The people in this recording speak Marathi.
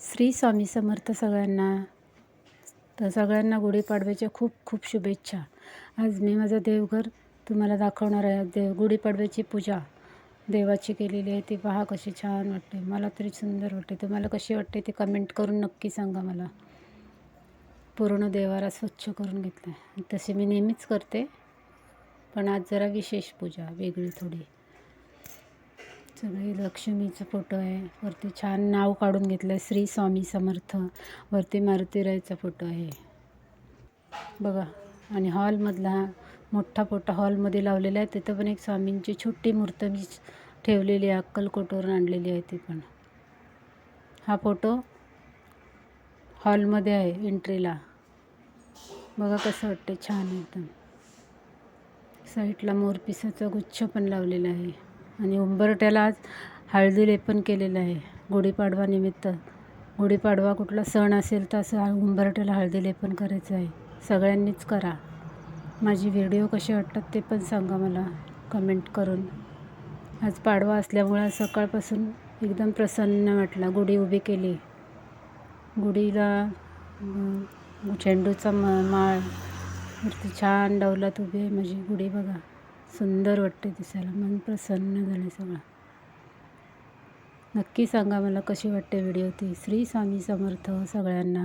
श्री स्वामी समर्थ सगळ्यांना. तर सगळ्यांना गुढीपाडव्याच्या खूप खूप शुभेच्छा. आज मी माझं देवघर तुम्हाला दाखवणार आहे. गुढीपाडव्याची पूजा देवाची केलेली आहे. ती पहा कशी छान वाटते. मला तरी सुंदर वाटते. तुम्हाला कशी वाटते ते कमेंट करून नक्की सांगा मला. पूर्ण देवारा स्वच्छ करून घेतलं आहे. तशी मी नेहमीच करते, पण आज जरा विशेष पूजा, वेगळी थोडी. सगळे लक्ष्मीचं फोटो आहे. वरती छान नाव काढून घेतलं आहे, श्री स्वामी समर्थ. वरती मारुतीरायचा फोटो आहे बघा. आणि हॉलमधला मोठा फोटो हॉलमध्ये लावलेला आहे. तिथं पण एक स्वामींची छोटी मूर्ती मी ठेवलेली आहे, अक्कलकोटवरून आणलेली आहे ती पण. हा फोटो हॉलमध्ये आहे एंट्रीला. बघा कसं वाटते, छान एकदम. साईडला मोरपिसाचा गुच्छ पण लावलेला आहे. आणि उंबरठ्याला आज हळदी लेपन केलेलं आहे गुढीपाडवा निमित्त. गुढीपाडवा कुठला सण असेल तर असं उंबरठ्याला हळदी लेपन करायचं आहे. सगळ्यांनीच करा. माझी व्हिडिओ कसे वाटतात ते पण सांगा मला कमेंट करून. आज पाडवा असल्यामुळे सकाळपासून एकदम प्रसन्न वाटला. गुढी उभी केली. गुढीला झेंडूचा माळ वरती छान डौलात उभी आहे माझी गुढी. बघा सुंदर वाटते दिसायला, मन प्रसन्न झालं सगळं. नक्की सांगा मला कशी वाटते व्हिडिओ ती. श्री स्वामी समर्थ सगळ्यांना.